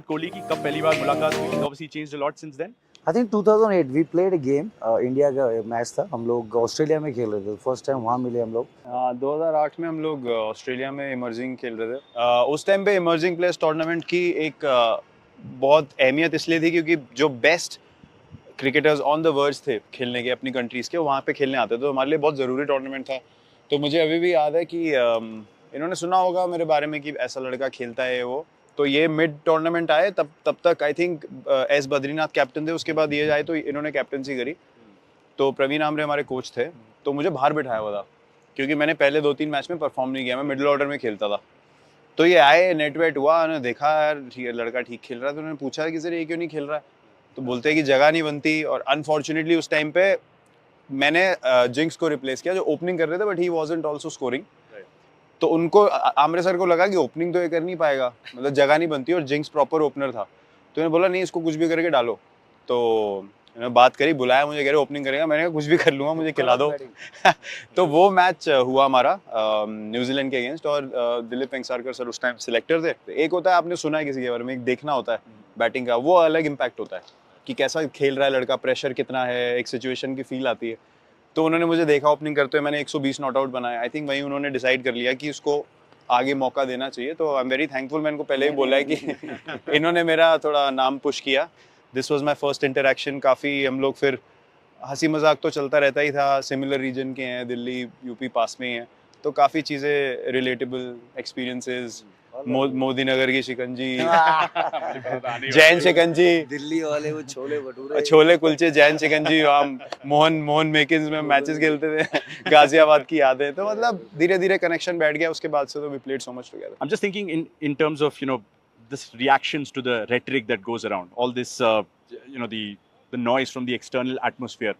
कोहली की कब पहली बार मुलाकात हुई? Obviously changed a lot since then. I think 2008 we played a game. India का मैच था, हम लोग ऑस्ट्रेलिया में खेल रहे थे, फर्स्ट टाइम वहाँ मिले हम लोग। 2008 में हम लोग ऑस्ट्रेलिया में इमर्जिंग खेल रहे थे। उस टाइम पे इमर्जिंग प्लेयर्स टूर्नामेंट की एक बहुत अहमियत इसलिए थी क्योंकि जो best cricketers on the verge थे खेलने के अपनी कंट्रीज़ के, वहाँ पे खेलने आते थे, तो हमारे लिए बहुत ज़रूरी टूर्नामेंट था। तो मुझे अभी भी याद है कि इन्होंने सुना होगा मेरे बारे में कि ऐसा लड़का खेलता है वो। तो ये मिड टूर्नामेंट आए तब तक I think S Badrinath captain थे, उसके बाद ये आए तो इन्होंने कैप्टनसी करी। तो प्रवीण आमरे हमारे कोच थे, तो मुझे बाहर बिठाया हुआ था क्योंकि मैंने पहले 2-3 मैच में परफॉर्म नहीं किया, मैं मिडिल ऑर्डर में खेलता था। तो ये आए, नेट वेट हुआ, उन्होंने देखा यार लड़का ठीक खेल रहा है, तो उन्होंने पूछा कि सर ये क्यों नहीं खेल रहा है? तो बोलते हैं कि जगह नहीं बनती। और अनफॉर्चुनेटली उस टाइम पे मैंने जिंक्स को रिप्लेस किया जो ओपनिंग कर रहे थे, but he wasn't also scoring. तो उनको आमरे सर को लगा कि ओपनिंग तो ये कर नहीं पाएगा, मतलब जगह नहीं बनती, और जिंक्स प्रॉपर ओपनर था। तो उन्होंने बोला नहीं, इसको कुछ भी करके डालो। तो मैंने बात करी, बुलाया मुझे, कह रहे ओपनिंग करेगा, मैंने कहा कुछ भी कर लूंगा, मुझे खिला दो। तो वो मैच हुआ हमारा न्यूजीलैंड के अगेंस्ट, और दिलीप वेंगसरकर सर उस टाइम सिलेक्टर थे। एक होता है, आपने सुना है किसी के बारे में, एक देखना होता है बैटिंग का, वो अलग इम्पैक्ट होता है कि कैसा खेल रहा है लड़का, प्रेशर कितना है, एक सिचुएशन की फील आती है। तो उन्होंने मुझे देखा ओपनिंग करते हुए, मैंने 120 नॉट आउट बनाया। आई थिंक वहीं उन्होंने डिसाइड कर लिया कि उसको आगे मौका देना चाहिए। तो आई एम वेरी थैंकफुल, मैंने इनको पहले ही बोला है कि इन्होंने मेरा थोड़ा नाम पुश किया। This was my first interaction. काफ़ी हम लोग फिर हंसी मजाक तो चलता रहता ही था, सिमिलर रीजन के हैं, दिल्ली यूपी पास में ही है, तो काफ़ी चीज़ें रिलेटेबल एक्सपीरियंसेस। मोदी नगर की शिकंजी, जैन शिकंजी, दिल्ली वाले वो छोले भटूरे, छोले कुलचे, जैन शिकंजी, हम मोहन मेकिंस में मैचेस खेलते थे, गाजियाबाद की यादें। तो मतलब धीरे धीरे कनेक्शन बैठ गया, उसके बाद से तो we played so much together. I'm just thinking in terms of this reactions to the rhetoric that goes around, all this the noise from the external atmosphere.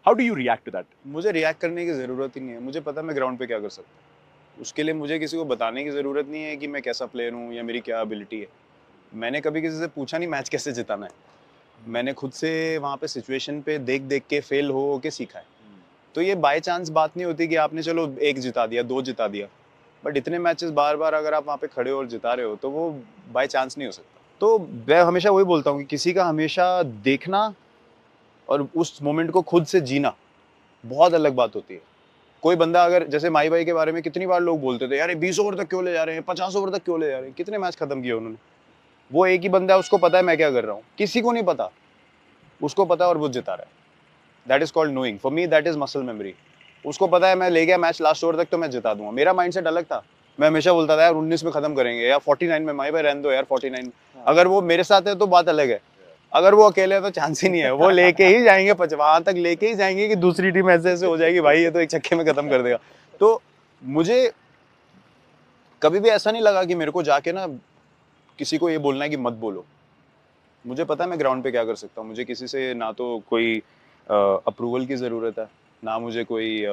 How do you react to that? मुझे react करने की ज़रूरत ही नहीं है, मुझे पता है मैं ग्राउंड पे क्या कर सकता हूँ। उसके लिए मुझे किसी को बताने की ज़रूरत नहीं है कि मैं कैसा प्लेयर हूँ या मेरी क्या एबिलिटी है। मैंने कभी किसी से पूछा नहीं मैच कैसे जिताना है, मैंने खुद से वहाँ पे सिचुएशन पे देख के फेल हो के सीखा है। तो ये बाय चांस बात नहीं होती कि आपने चलो 1 जिता दिया, 2 जिता दिया, बट इतने मैचेस बार-बार अगर आप वहाँ पे खड़े हो और जिता रहे हो, तो वो बाय चांस नहीं हो सकता। तो मैं हमेशा वही बोलता हूँ कि किसी का हमेशा देखना और उस मोमेंट को खुद से जीना बहुत अलग बात होती है। कोई बंदा अगर, जैसे माही भाई के बारे में कितनी बार लोग बोलते थे, यार ये 20 ओवर तक क्यों ले जा रहे हैं, 50 ओवर तक क्यों ले जा रहे हैं, कितने मैच खत्म किए उन्होंने। वो एक ही बंदा है, उसको पता है मैं क्या कर रहा हूँ, किसी को नहीं पता, उसको पता है और वो जिता रहा है। That is called knowing. For me that is muscle memory. उसको पता है मैं ले गया मैच लास्ट ओवर तक तो मैं जिता दूंगा। मेरा माइंडसेट अलग था, मैं हमेशा बोलता था यार 19 में खत्म करेंगे या 49 में, माही भाई रहने दो यार 49। अगर वो मेरे साथ है तो बात अलग है, अगर वो अकेले है तो चांस ही नहीं है। वो लेके ही जाएंगे, वहां तक लेके ही जाएंगे कि दूसरी टीम ऐसे ऐसे हो जाएगी, भाई ये तो एक छक्के में खत्म कर देगा। तो मुझे कभी भी ऐसा नहीं लगा कि मेरे को जाके ना किसी को ये बोलना है कि मत बोलो। मुझे पता है मैं ग्राउंड पे क्या कर सकता हूँ। मुझे किसी से ना तो कोई अप्रूवल की ज़रूरत है, ना मुझे कोई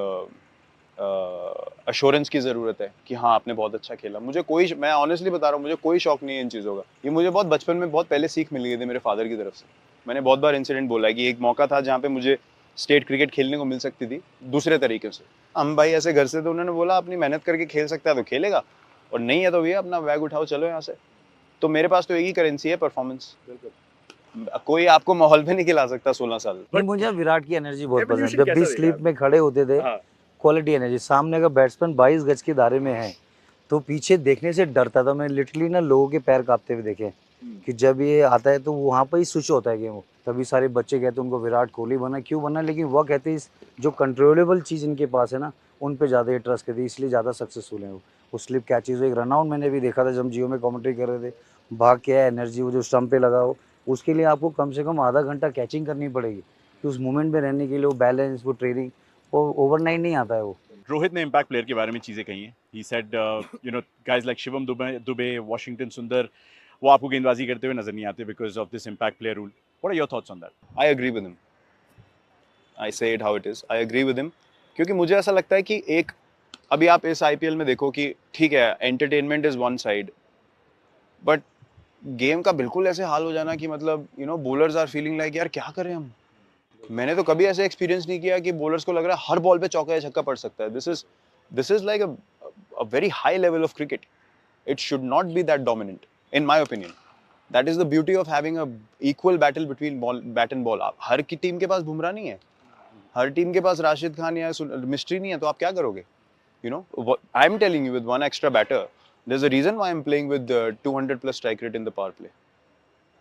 अश्योरेंस की ज़रूरत है कि हाँ आपने बहुत अच्छा खेला। मुझे कोई, मैं ऑनेस्टली बता रहा हूँ, मुझे कोई शौक नहीं है इन चीज़ों का। ये मुझे बहुत बचपन में बहुत पहले सीख मिल गई थी मेरे फादर की तरफ से। मैंने बहुत बार इंसिडेंट बोला है कि एक मौका था जहाँ पे मुझे स्टेट क्रिकेट खेलने को मिल सकती थी दूसरे तरीके से। हम भाई ऐसे घर से, तो उन्होंने बोला अपनी मेहनत करके खेल सकता है तो खेलेगा, और नहीं है तो भैया अपना बैग उठाओ चलो यहाँ से। तो मेरे पास तो एक ही करेंसी है, परफॉर्मेंस। कोई आपको माहौल पे नहीं खिला सकता 16 साल। नहीं, मुझे विराट की एनर्जी बहुत पसंद है। Evolution जब कैसा भी देखा स्लीप आपने? में खड़े होते थे, हाँ। क्वालिटी एनर्जी, सामने का बैट्समैन 22 गज के दायरे में है तो पीछे देखने से डरता था मैं। लिटरली ना लोगों के पैर कांपते हुए देखे कि जब ये आता है तो वहाँ पर ही स्विच होता है गेम। तभी सारे बच्चे कहते हैं उनको विराट कोहली बना, क्यों बना, लेकिन वह कहते हैं जो कंट्रोलेबल चीज़ इनके पास है ना, उन पे ज़्यादा ट्रस्ट करती है, इसलिए ज़्यादा सक्सेसफुल है वो स्लिप कैचेज। एक रनआउट मैंने भी देखा था जब जियो में कमेंट्री कर रहे थे, भाग के है एनर्जी, वो जो स्टंप पे लगा हो, उसके लिए आपको कम से कम आधा घंटा कैचिंग करनी पड़ेगी कि उस मोमेंट में रहने के लिए वो बैलेंस, वो ट्रेनिंग, वो ओवरनाइट नहीं आता है वो। रोहित ने इम्पैक्ट प्लेयर के बारे में चीजें कही हैं। He said guys like Shivam Dube, Washington Sundar, वो आपको गेंदबाजी करते हुए नजर नहीं आते because of this impact player rule. What are your thoughts on that? I agree with him, I say it how it is, I agree with him. क्योंकि मुझे ऐसा लगता है कि एक, अभी आप इस आईपीएल में देखो कि ठीक है entertainment is one side, but game का बिल्कुल ऐसे हाल हो जाना कि मतलब बॉलर्स आर फीलिंग लाइक यार क्या करें हम। मैंने तो कभी ऐसे एक्सपीरियंस नहीं किया कि बॉलर्स को लग रहा है हर बॉल पे चौका या छक्का पड़ सकता है। This is like a very high level of cricket. It should not be that dominant in my opinion. That is the beauty of having a equal battle between bat and ball. हर की team के पास बुमराह नहीं है, हर team के पास राशिद खान या mystery नहीं है, तो आप क्या करोगे? You know, I'm telling you, with one extra batter, there's a reason why I'm playing with 200 plus strike rate in the power play,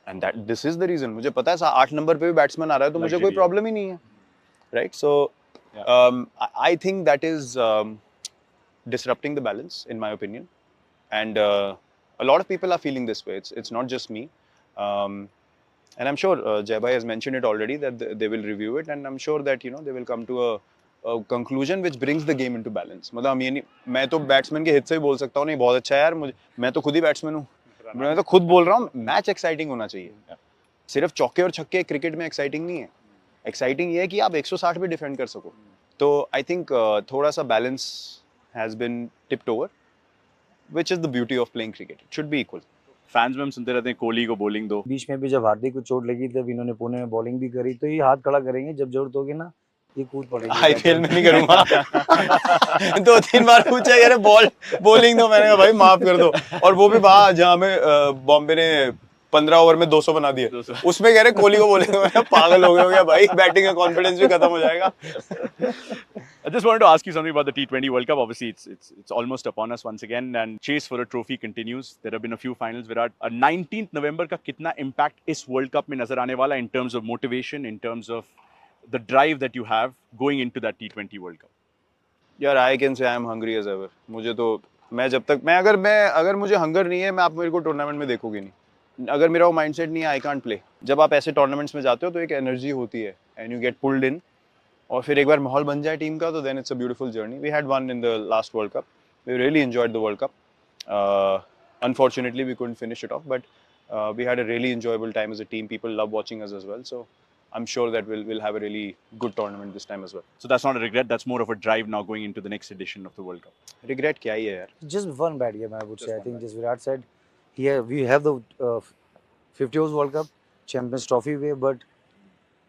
and this is the reason. मुझे पता है 8 नंबर पे भी बैट्समैन आ रहा है तो मुझे कोई प्रॉब्लम ही नहीं है, right? So I think that is disrupting the balance, in my opinion, and a lot of people are feeling this way. It's not just me, and I'm sure Jai Bhai has mentioned it already that they will review it, and I'm sure that they will come to a conclusion which brings the game into balance. मतलब हम ये नहीं, मैं तो batsman के हित से ही बोल सकता हूँ, नहीं बहुत अच्छा है यार, मैं तो खुद ही बैट्समैन हूँ, मैं तो खुद बोल रहा हूँ, मैच एक्साइटिंग होना चाहिए. सिर्फ चौके और छक्के क्रिकेट में एक्साइटिंग नहीं है. एक्साइटिंग ये है कि आप 160 पे डिफेंड कर सको. तो आई थिंक थोड़ा सा balance has been tipped over, which is the beauty of playing cricket. It should be equal. Fans में हम सुनते रहते हैं कोहली को बॉलिंग दो. बीच में भी जब हार्दिक को चोट लगी तब इन्होंने पुणे में बॉलिंग भी करी, तो ये हाथ खड़ा करेंगे जब जरूरत होगी ना, ये कूद पड़ेंगे. आईपीएल में नहीं करूंगा. 2-3 बार पूछा यार बॉलिंग दो, मैंने कहा भाई माफ कर दो, और वो भी वहां जहां में बॉम्बे ने 15 ओवर में 200 बना दिए, उसमें कह रहे कोहली को बोलेंगे. मैं पागल हो गया भाई, बैटिंग का कॉन्फिडेंस भी खत्म हो जाएगा. I just wanted to ask you something about the T20 World Cup. Obviously, it's almost upon us once again, and chase for a trophy continues. There have been a few finals. Virat, 19th November का कितना impact इस World Cup में नजर आने वाला in terms of motivation, in terms of the drive that you have going into that T20 World Cup? यार I can say I am hungry as ever. मुझे तो मैं जब तक अगर मुझे हंगर नहीं है, मैं आप मेरे को टूर्नामेंट में देखोगे नहीं. अगर मेरा वो माइंडसेट नहीं है, आई कांट प्ले. जब आप ऐसे टूर्नामेंट्स में जाते हो तो एक एनर्जी होती है एंड यू गेट पुल्ड इन, और फिर एक बार माहौल बन जाए टीम का तो then it's a beautiful journey. We had one in the last world cup. We really enjoyed the world cup. Unfortunately we couldn't finish it off, but we had a really enjoyable time as a team. People love watching us as well, so I'm sure that we'll have a really good tournament this time as well. So that's not a regret, that's more of a drive now going into the next edition of the World Cup. Regret क्या ही है यार? Just one bad game, I would say. I think just Virat said, here we have the 50th World Cup, Champions Trophy way, but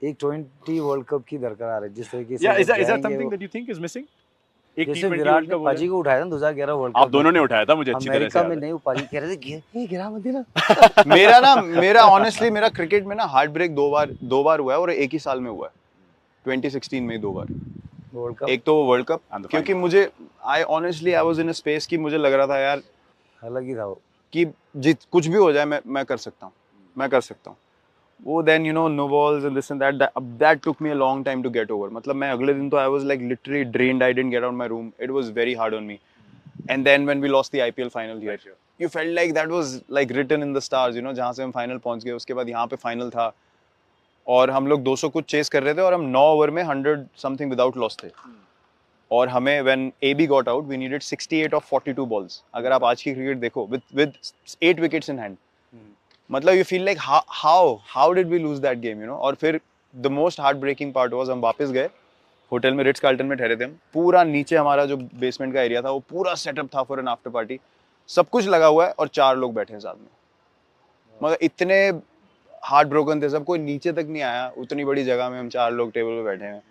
एक 20 World Cup की दरकार है जिस तरीके से. Yeah, is that something that you think is missing? एक जैसे T20 Virat World ने Cup पाजी को उठाया था 2011 वर्ल्ड कप. आप दोनों ने उठाया था, मुझे अच्छी तरह से अमेरिका याद में है. नहीं, वो पाजी कह रहे थे ये गिरा मत देना. मेरा ऑनेस्टली मेरा क्रिकेट में ना हार्ट ब्रेक दो बार हुआ है, और एक ही साल में हुआ है. 2016 में 2 बार वर्ल्ड कप. एक तो वर्ल्ड कप, क्योंकि मुझे I was in a space कि मुझे लग रहा था यार अलग ही था वो, कि कुछ भी हो जाए मैं कर सकता हूँ. वो then no balls and this and that took me a long time to get over. मतलब मैं अगले दिन तो I was like literally drained. I didn't get out my room. It was very hard on me. And then when we lost the IPL final here, you felt like that was like written in the stars. जहाँ से हम final पहुंच गए, उसके बाद यहाँ पे final था और हम लोग 200 कुछ चेस कर रहे थे, और हम 9 ओवर में 100 समथिंग विदाउट लॉस थे. और हमें when AB got out we needed 68 off 42 balls. अगर आप आज की क्रिकेट देखो विद 8 विकेट्स इन हैंड, मतलब you feel like how did we lose that game, और फिर the most heartbreaking part was हम वापस गए होटल में, रिट्स कार्ल्टन में ठहरे थे हम. पूरा नीचे हमारा जो बेसमेंट का एरिया था वो पूरा सेटअप था फॉर एन आफ्टर पार्टी. सब कुछ लगा हुआ है और 4 लोग बैठे हैं साथ में. मगर इतने हार्ट ब्रोकन थे सब, कोई नीचे तक नहीं आया. उतनी बड़ी जगह में हम 4 लोग टेबल पे बैठे हैं.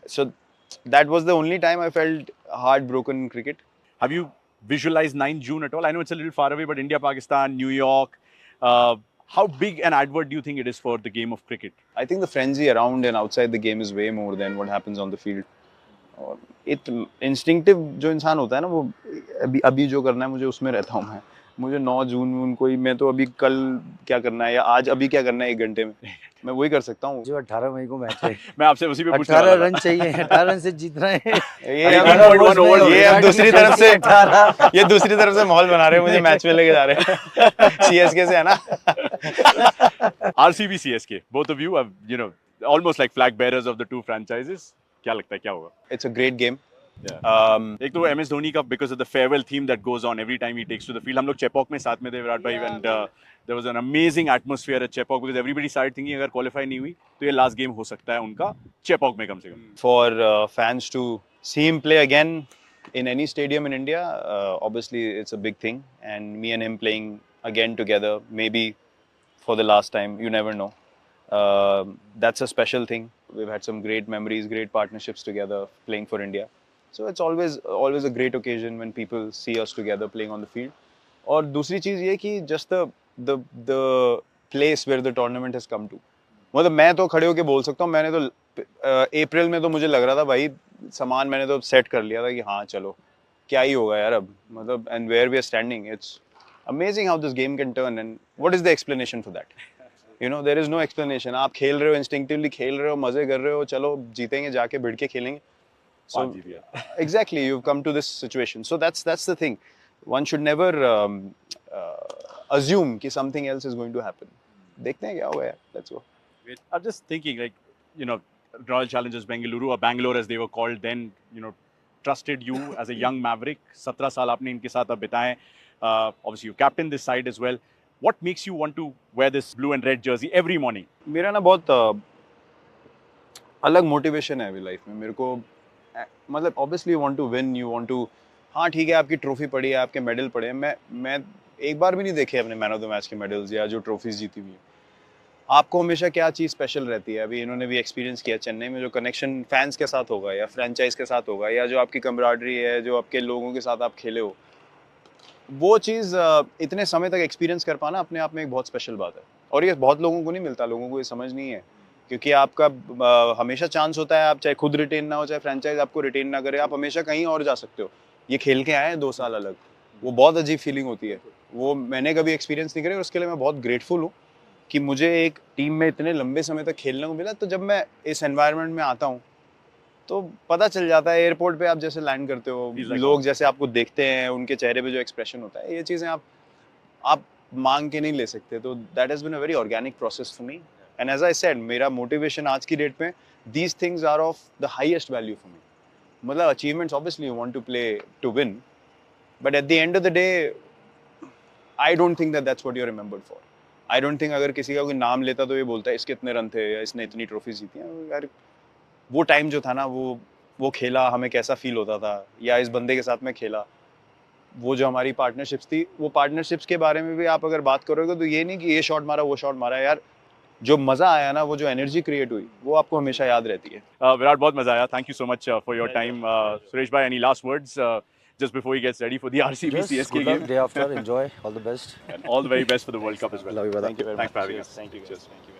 So that was the only time I felt heart broken in cricket. Have you visualized 9 June at all? I know it's a little far away, but India, Pakistan, New York, how big an advert do you think it is for the game of cricket? I think the frenzy around and outside the game is way more than what happens on the field. और it instinctive जो इंसान होता है ना, वो अभी जो करना है मुझे उसमें रहता हूँ मैं. मुझे 9 जून कोई, मैं तो अभी कल क्या करना है या आज अभी क्या करना है 1 घंटे में, मैं वही कर सकता हूँ. जो 18 मई को मैच है. मैं आपसे उसी पे पूछने 18 वाला रन चाहिए, 18 रन से जीतना है. ये अब दूसरी तरफ से माहौल बना रहे हैं, मुझे मैच में लेके जा रहे हैं. CSK से है ना. RCB CSK, both of you are, almost like flag bearers of the two franchises. क्या लगता है क्या होगा? It's a great game. एक तो MS धोनी का because of the farewell theme that goes on every time he takes to the field. हम लोग चेपॉक में साथ में थे विराट भाई, and there was an amazing atmosphere at Chepauk because everybody started thinking अगर qualify नहीं हुई तो ये last game हो सकता है उनका चेपॉक में कम से कम. For fans to see him play again in any stadium in India, obviously it's a big thing, and me and him playing again together, maybe for the last time, you never know. That's a special thing. We've had some great memories, great partnerships together playing for India. So it's always a great occasion when people see us together playing on the field. और दूसरी चीज़ ये कि just the the place where the tournament has come to. मतलब मैं तो खड़े होके बोल सकता हूँ, मैंने तो अप्रैल में तो मुझे लग रहा था भाई सामान मैंने तो सेट कर लिया था कि हाँ चलो क्या ही होगा यार अब, मतलब and where we are standing, it's amazing how this game can turn and what is the explanation for that? You know, there is no explanation. आप खेल रहे हो, instinctively खेल रहे हो, मजे कर रहे हो, चलो जीतेंगे, जाके भिड़ के खेलेंगे. So exactly, you've come to this situation. So that's the thing. One should never assume कि something else is going to happen. देखते हैं क्या होगा यार. Let's go. I'm just thinking, like, you know, Royal Challengers Bengaluru, or Bangalore as they were called then, you know, trusted you as a young maverick. 17 साल आपने इनके साथ अब बिताए. Obviously, you captain this side as well. What makes you want to wear this blue and red jersey every morning? मेरा ना बहुत अलग मोटिवेशन है अभी लाइफ में. मेरे को मतलब obviously you want to win, you want to, हाँ ठीक है आपकी ट्रॉफी पड़ी है, आपके मेडल पड़े हैं. मैं एक बार भी नहीं देखे अपने मैन ऑफ द मैच के मेडल्स या जो ट्रॉफीज जीती हुई है. आपको हमेशा क्या चीज़ स्पेशल रहती है. अभी इन्होंने भी एक्सपीरियंस किया चेन्नई में, जो कनेक्शन फैंस के साथ होगा या फ्रेंचाइज के साथ होगा या जो आपकी कमराडरी है, जो आपके लोगों के साथ आप खेले हो, वो चीज़ इतने समय तक एक्सपीरियंस कर पाना अपने आप में एक बहुत स्पेशल बात है. और ये बहुत लोगों को नहीं मिलता, लोगों को ये समझ नहीं है, क्योंकि आपका हमेशा चांस होता है, आप चाहे खुद रिटेन ना हो चाहे फ्रेंचाइज आपको रिटेन ना करे, आप हमेशा कहीं और जा सकते हो. ये खेल के आए हैं 2 साल अलग, वो बहुत अजीब फीलिंग होती है, वो मैंने कभी एक्सपीरियंस नहीं करी और उसके लिए मैं बहुत ग्रेटफुल हूँ कि मुझे एक टीम में इतने लंबे समय तक खेलने को मिला. तो जब मैं इस एनवायरनमेंट में आता हूँ तो पता चल जाता है, एयरपोर्ट पे आप जैसे लैंड करते हो, लोग जैसे आपको देखते हैं, उनके चेहरे पे जो एक्सप्रेशन होता है, ये चीज़ें आप मांग के नहीं ले सकते. तो that has been a very organic process for me. And as I said, मेरा मोटिवेशन आज की डेट में, these things are of the highest value for me. मतलब achievements obviously you want to play to win, but at the end of the day I don't think that's what you are remembered for. I don't think अगर किसी का कोई नाम लेता तो ये बोलता है इसके इतने रन थे या इसने इतनी ट्रॉफीज जीती हैं. यार वो टाइम जो था ना, वो खेला, हमें कैसा फील होता था, या इस बंदे के साथ में खेला, वो जो हमारी पार्टनरशिप्स थी, वो पार्टनरशिप्स के बारे में भी आप अगर बात करोगे तो ये नहीं कि ये शॉट मारा वो शॉट मारा. यार जो मजा आया ना, वो जो एनर्जी क्रिएट हुई, वो आपको हमेशा याद रहती है. विराट, बहुत मजा आया. Thank you so much for your time. Suresh भाई, any last words just before he gets ready for the RCB CSK game? Day after, enjoy, all the best. And all the very best for the World Cup as well. Love you, brother. Thank you very much. Thanks for having us. Thank you. Cheers. Thank you.